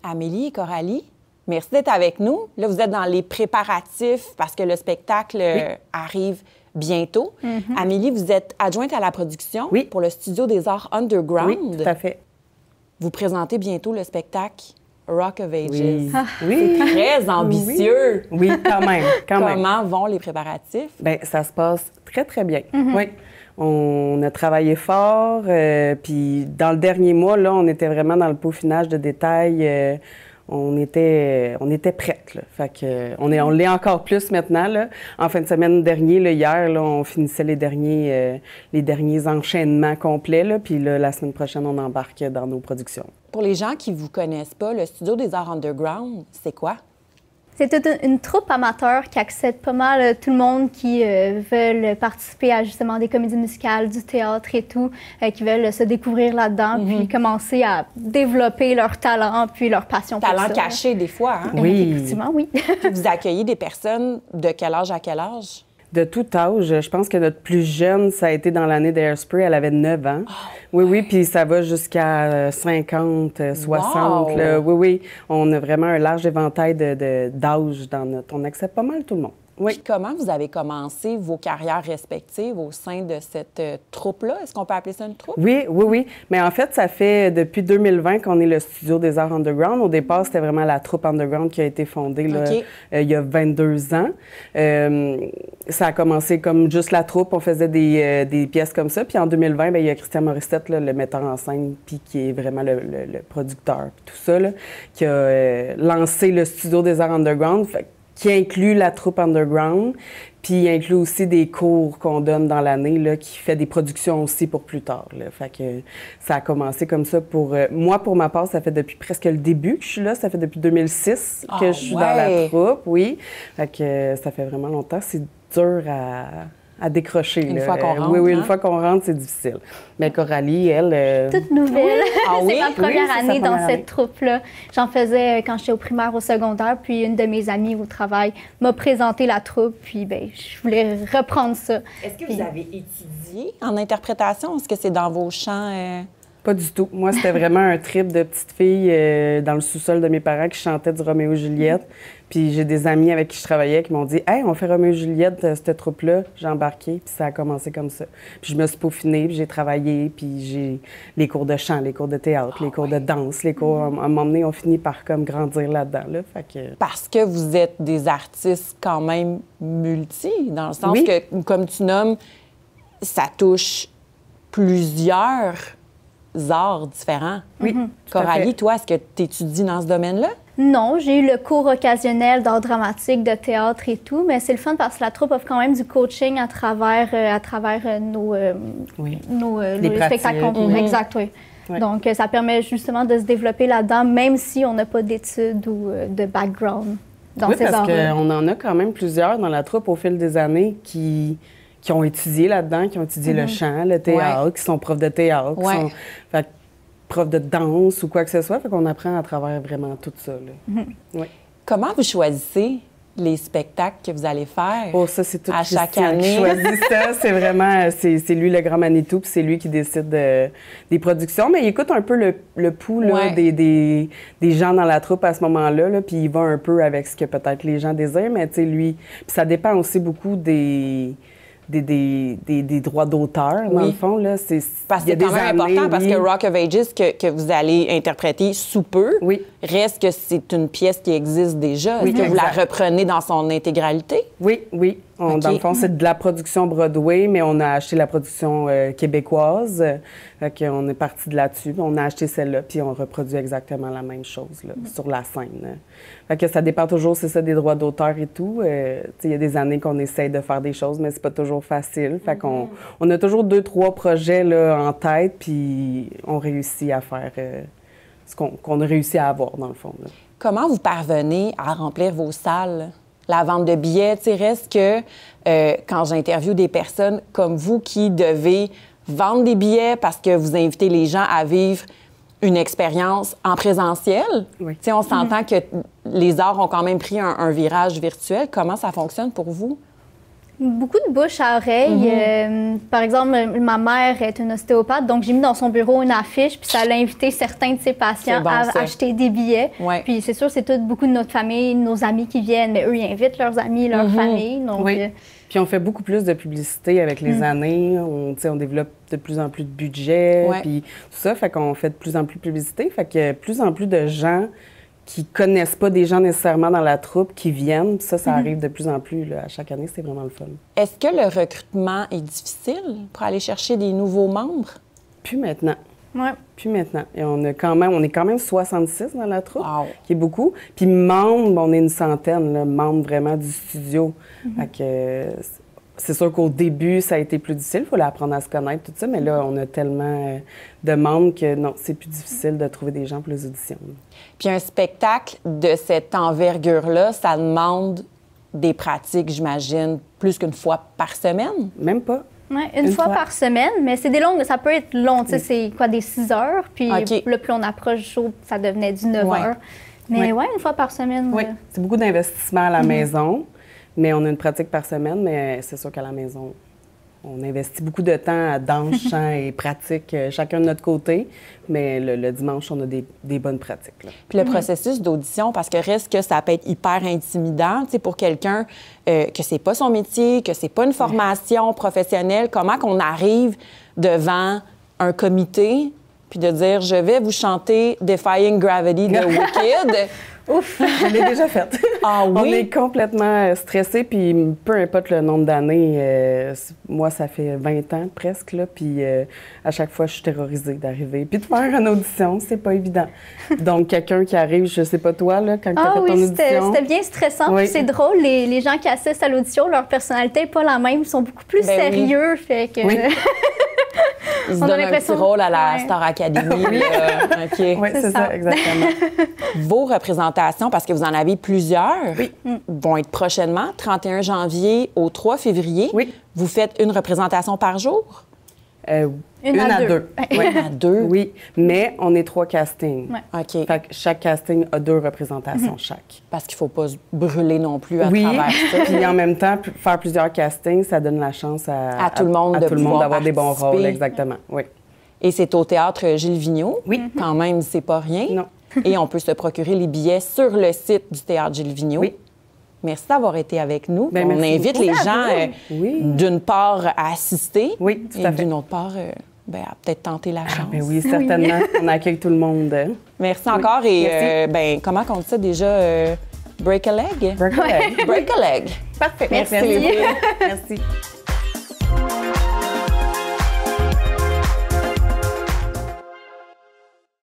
Amélie et Coralie, merci d'être avec nous. Là, vous êtes dans les préparatifs parce que le spectacle arrive bientôt. Amélie, vous êtes adjointe à la production pour le Studio des Arts Underground. Oui, tout à fait. Vous présentez bientôt le spectacle Rock of Ages. Oui. C'est très ambitieux. Oui, quand même. Comment vont les préparatifs? Bien, ça se passe très, très bien. Oui. On a travaillé fort, puis dans le dernier mois, là, on était vraiment dans le peaufinage de détails. On était prêtes, là. Fait que, on l'est encore plus maintenant, là. En fin de semaine dernier, là, hier, là, on finissait les derniers enchaînements complets, là. Puis là, la semaine prochaine, on embarque dans nos productions. Pour les gens qui ne vous connaissent pas, le Studio des Arts Underground, c'est quoi? C'est toute une troupe amateur qui accepte pas mal tout le monde qui veulent participer à justement des comédies musicales, du théâtre et tout, qui veulent se découvrir là-dedans, puis commencer à développer leur talent, puis leur passion pour ça. Talent caché, des fois, hein? Oui. Effectivement, oui. Puis vous accueillez des personnes de quel âge à quel âge? De tout âge. Je pense que notre plus jeune, ça a été dans l'année d'Hairspray. Elle avait 9 ans. Oui, puis ça va jusqu'à 50, 60. Wow. Là. Oui. On a vraiment un large éventail d'âge dans notre... On accepte pas mal tout le monde. Oui. Puis comment vous avez commencé vos carrières respectives au sein de cette troupe-là? Est-ce qu'on peut appeler ça une troupe? Oui. Mais en fait, ça fait depuis 2020 qu'on est le Studio des Arts Underground. Au départ, c'était vraiment la troupe Underground qui a été fondée là, il y a 22 ans. Ça a commencé comme juste la troupe. On faisait des pièces comme ça. Puis en 2020, bien, il y a Christian Morissette, là, le metteur en scène, puis qui est vraiment le producteur, puis tout ça, là, qui a lancé le Studio des Arts Underground. Qui inclut la troupe Underground, puis il inclut aussi des cours qu'on donne dans l'année, là, qui fait des productions aussi pour plus tard, là. Fait que ça a commencé comme ça pour... moi, pour ma part, ça fait depuis presque le début que je suis là. Ça fait depuis 2006 que je suis dans la troupe, oui. Fait que ça fait vraiment longtemps. C'est dur à décrocher. Une fois qu'on rentre. Oui, une fois qu'on rentre, c'est difficile. Mais Coralie, elle... Toute nouvelle. C'est ma première année dans année. cette troupe-là. J'en faisais quand j'étais au primaire, au secondaire, puis une de mes amies au travail m'a présenté la troupe, puis bien, je voulais reprendre ça. Est-ce que vous avez étudié en interprétation? Est-ce que c'est dans vos champs? Pas du tout. Moi, c'était vraiment un trip de petite fille dans le sous-sol de mes parents qui chantaient du Roméo et Juliette. Puis j'ai des amis avec qui je travaillais qui m'ont dit « Hey, on fait Roméo et Juliette, cette troupe-là. » J'ai embarqué, puis ça a commencé comme ça. Puis je me suis peaufinée, puis j'ai travaillé, puis j'ai les cours de chant, les cours de théâtre, les cours de danse, les cours... À un moment donné, on finit par comme grandir là-dedans, là. Fait que... Parce que vous êtes des artistes quand même multi, dans le sens que, comme tu nommes, ça touche plusieurs arts différents. Oui, Coralie, toi, est-ce que tu étudies dans ce domaine-là? Non, j'ai eu le cours occasionnel d'art dramatique, de théâtre et tout, mais c'est le fun parce que la troupe offre quand même du coaching à travers nos spectacles complets. Exact, oui. Donc, ça permet justement de se développer là-dedans, même si on n'a pas d'études ou de background dans ces arts-là. Oui, parce qu'on en a quand même plusieurs dans la troupe au fil des années qui ont étudié là-dedans, qui ont étudié le chant, le théâtre, qui sont profs de théâtre, qui sont profs de danse ou quoi que ce soit. Fait qu'on apprend à travers vraiment tout ça, là. Comment vous choisissez les spectacles que vous allez faire c'est tout à chaque année? Qui choisit ça. C'est vraiment... C'est lui le grand Manitou, puis c'est lui qui décide des productions. Mais il écoute un peu le pouls là, des gens dans la troupe à ce moment-là, là, puis il va un peu avec ce que peut-être les gens désirent. Mais tu sais, lui... Puis ça dépend aussi beaucoup des droits d'auteur, dans le fond. Là. Parce que c'est quand même important, parce que Rock of Ages, que vous allez interpréter sous peu, reste que c'est une pièce qui existe déjà. Est-ce que vous la reprenez dans son intégralité? Oui. Dans le fond, c'est de la production Broadway, mais on a acheté la production québécoise. On est parti de là-dessus. On a acheté celle-là, puis on reproduit exactement la même chose là, sur la scène. Fait que ça dépend toujours, c'est ça, des droits d'auteur et tout. Il y a des années qu'on essaye de faire des choses, mais c'est pas toujours facile. Fait qu'on on a toujours 2-3 projets là, en tête, puis on réussit à faire ce qu'on a réussi à avoir, dans le fond. Là. Comment vous parvenez à remplir vos salles? La vente de billets, tu sais, reste que quand j'interviewe des personnes comme vous qui devez vendre des billets parce que vous invitez les gens à vivre une expérience en présentiel, tu sais, on s'entend que les arts ont quand même pris un virage virtuel. Comment ça fonctionne pour vous? Beaucoup de bouche à oreille. Par exemple, ma mère est une ostéopathe, donc j'ai mis dans son bureau une affiche, puis ça l'a invité certains de ses patients à acheter des billets. Ouais. Puis c'est sûr, c'est beaucoup de notre famille, nos amis qui viennent, mais eux, ils invitent leurs amis, leur famille. Donc, puis on fait beaucoup plus de publicité avec les années. On développe de plus en plus de budget, puis tout ça. Fait qu'on fait de plus en plus de publicité. Fait qu'il y a de plus en plus de gens qui connaissent pas des gens nécessairement dans la troupe qui viennent. Ça arrive de plus en plus. Là, à chaque année, c'est vraiment le fun. Est-ce que le recrutement est difficile pour aller chercher des nouveaux membres? Plus maintenant. Oui. Puis maintenant. Et on est quand même 66 dans la troupe, qui est beaucoup. Puis membres, on est une centaine, là, membres vraiment du studio. Fait que c'est sûr qu'au début, ça a été plus difficile. Il fallait apprendre à se connaître, tout ça. Mais là, on a tellement de membres que non, c'est plus difficile de trouver des gens pour les auditions. Puis un spectacle de cette envergure-là, ça demande des pratiques, j'imagine, plus qu'une fois par semaine? Même pas. Oui, une fois par semaine, mais c'est des longues, ça peut être long, tu sais, c'est quoi, des 6 heures, puis là, plus on approche du show, ça devenait du 9 heures. Mais une fois par semaine. Oui, c'est beaucoup d'investissement à la maison, mais on a une pratique par semaine, mais c'est sûr qu'à la maison, on investit beaucoup de temps à danse, chant et pratique, chacun de notre côté, mais le dimanche, on a des bonnes pratiques. Là. Puis le processus d'audition, parce que reste que ça peut être hyper intimidant, tu sais, pour quelqu'un que c'est pas son métier, que c'est pas une formation professionnelle, comment qu'on arrive devant un comité puis de dire « Je vais vous chanter Defying Gravity de Wicked ». Ouf, je l'ai déjà faite. Ah oui? On est complètement stressés, puis peu importe le nombre d'années, moi, ça fait 20 ans presque, là, puis à chaque fois, je suis terrorisée d'arriver. Puis de faire une audition, c'est pas évident. Donc, quelqu'un qui arrive, je sais pas toi, là, quand tu as fait ton audition... c'était bien stressant. Oui. C'est drôle, les gens qui assistent à l'audition, leur personnalité n'est pas la même, ils sont beaucoup plus sérieux, fait que... Oui. Ils se donnent un petit rôle à la Star Academy. Oui, c'est ça, exactement. Vos représentations, parce que vous en avez plusieurs, vont être prochainement, 31 janvier au 3 février. Oui. Vous faites une représentation par jour? Une à deux. Une à deux? Oui, mais on est 3 castings. Ouais. OK. Fait que chaque casting a 2 représentations chaque. Parce qu'il ne faut pas se brûler non plus à travers ça. Puis en même temps, faire plusieurs castings, ça donne la chance à tout le monde d'avoir des bons rôles. Exactement, oui. Et c'est au Théâtre Gilles Vigneault. Oui. Quand même, c'est pas rien. Non. Et on peut se procurer les billets sur le site du Théâtre Gilles Vigneault. Oui. Merci d'avoir été avec nous. Bien, on invite les gens, d'une part, à assister. Oui, tout à fait. Et d'une autre part, à peut-être tenter la chance. Ben oui, certainement. On accueille tout le monde. Merci encore. Et comment on dit ça déjà? Break a leg? Break a leg. Break a leg. Parfait. Merci. Merci.